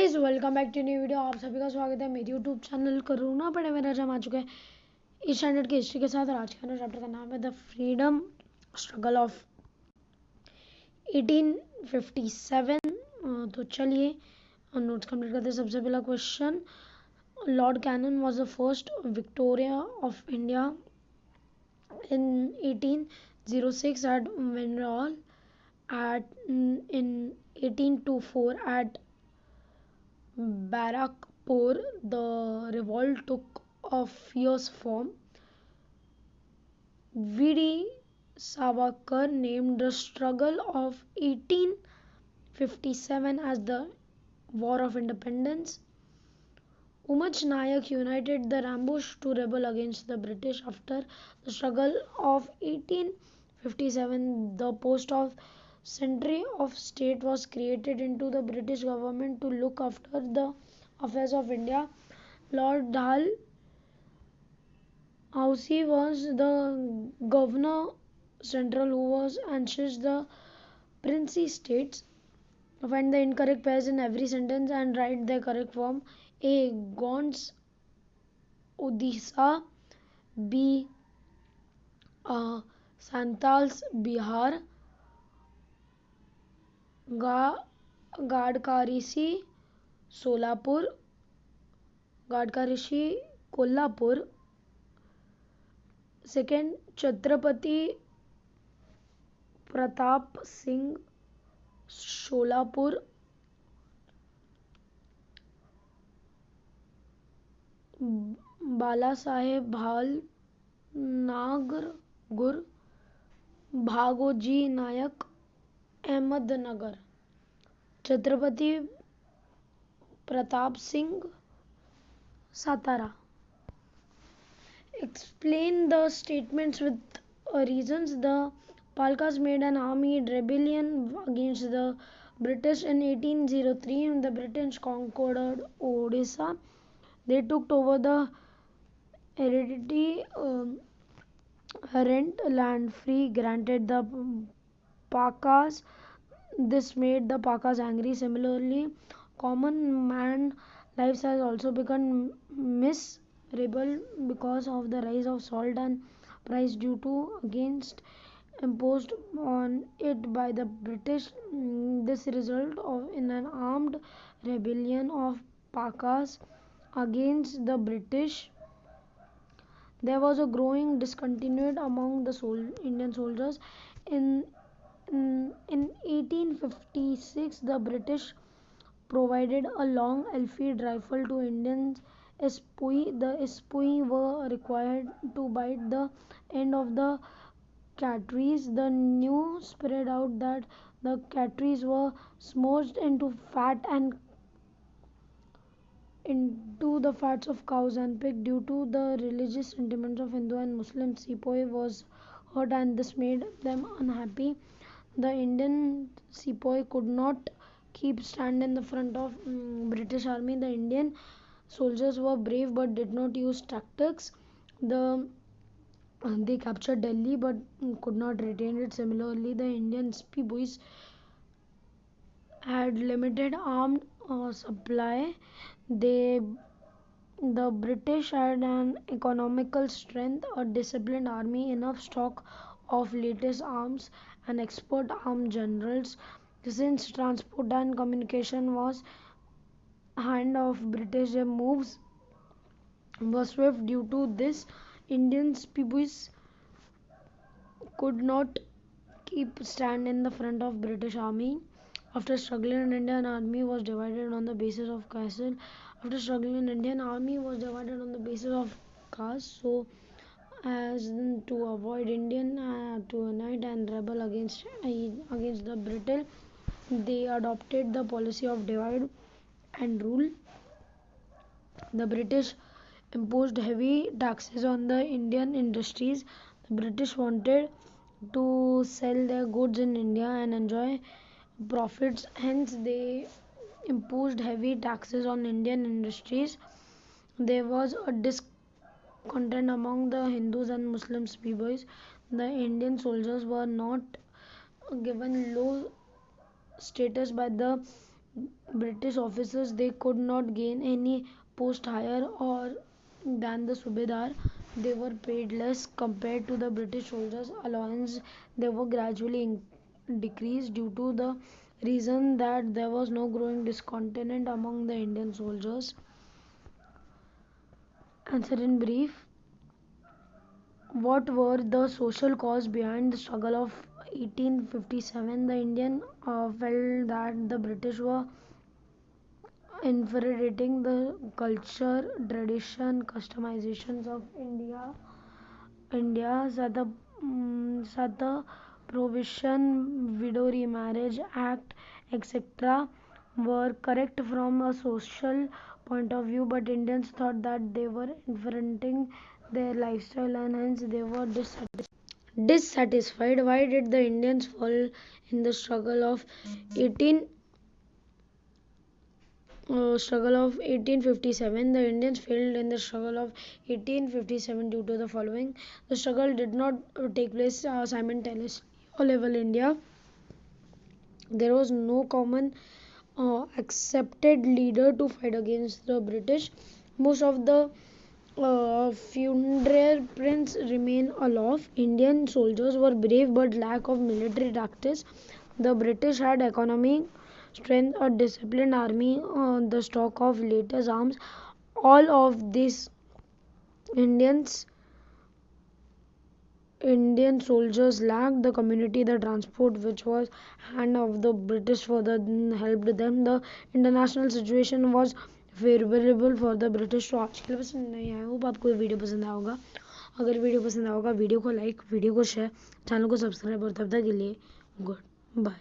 Guys, welcome back to new video. आप सभी का स्वागत है मेरे यूट्यूब चैनल करुणा पढ़े में। आज हम आ चुके हैं 8th स्टैंडर्ड की हिस्ट्री के साथ और आज का चैप्टर का नाम है द फ्रीडम स्ट्रगल ऑफ 1857। तो चलिए नोट्स कंप्लीट करते हैं। सबसे पहला question, Lord Canning was the first Victoria of India in 1806 at Winrall. In 1824 at Barakpur, the revolt took a fierce form. V.D. Savarkar named the struggle of 1857 as the War of Independence. Umaj Nayak united the Rambush to rebel against the British. After the struggle of 1857, the post of Secretary of State was created into the British government to look after the affairs of India. Lord Dalhousie was the Governor Central who was anxious the Princely States find the incorrect pairs in every sentence and write the correct form. A. Gonds Odisha. B. Santals Bihar. Gadkarishi Solapur. Gadkarishi Kolhapur. Second, Chhatrapati Pratap Singh Sholapur. Bala Saheb Bhal Nagargur. Bhagoji Nayak Ahmednagar. Chhatrapati Pratap Singh Satara. Explain the statements with reasons. The Palkas made an army rebellion against the British in 1803 when the British conquered Odisha. They took over the hereditary rent land free granted the Pakas. This made the Pakas angry. Similarly, common man lives has also become miserable because of the rise of salt and price due to against imposed on it by the British. This resulted in an armed rebellion of Pakas against the British. There was a growing discontent among the Indian soldiers. In 1856, the British provided a long Enfield rifle to Indian Sepoys. The Sepoys were required to bite the end of the cartridge. The news spread out that the cartridges were smoked into the fats of cows and pigs. Due to the religious sentiments of Hindu and Muslim, Sepoy was hurt and this made them unhappy. The Indian Sepoy could not keep stand in the front of British army. The Indian soldiers were brave but did not use tactics. They captured Delhi but could not retain it. Similarly, the Indian Sepoys had limited armed supply. The British had an economical strength, a disciplined army, enough stock of latest arms and expert armed generals. Since transport and communication was hand of British, their moves were swift. Due to this, Indian Sepoys could not keep stand in the front of British army. After struggling, Indian army was divided on the basis of caste. So as to avoid Indian to unite and rebel against the British, they adopted the policy of divide and rule. The British imposed heavy taxes on the Indian industries. The British wanted to sell their goods in India and enjoy profits. Hence, they imposed heavy taxes on Indian industries. There was a discontent among the Hindus and Muslim Sepoys. The Indian soldiers were not given low status by the British officers, they could not gain any post higher or than the Subedar. They were paid less compared to the British soldiers. Allowance they were gradually decreased due to the reason that there was no growing discontent among the Indian soldiers. Answer in brief. What were the social cause behind the struggle of 1857? The Indian felt that the British were infiltrating the culture, tradition, customizations of India, such the Prohibition, Widow Remarriage Act, etc., were correct from a social point of view, but Indians thought that they were infringing their lifestyle and hence they were dissatisfied. Why did the Indians fall in the struggle of 1857? The Indians failed in the struggle of 1857 due to the following. The struggle did not take place simultaneously all over India. There was no common accepted leader to fight against the British. Most of the feudal prince remain aloof. Indian soldiers were brave but lack of military tactics. The British had economic strength, a disciplined army, the stock of latest arms. All of these Indian soldiers lacked the community, the transport, which was hand of the British further helped them. The international situation was favourable for the British. तो आज के लिए बस नहीं आया hope आपको video पसंद आया होगा. अगर वीडियो पसंद आया होगा वीडियो को लाइक, वीडियो को शेयर, चैनल को सब्सक्राइब और तब तक के लिए गुड बाय.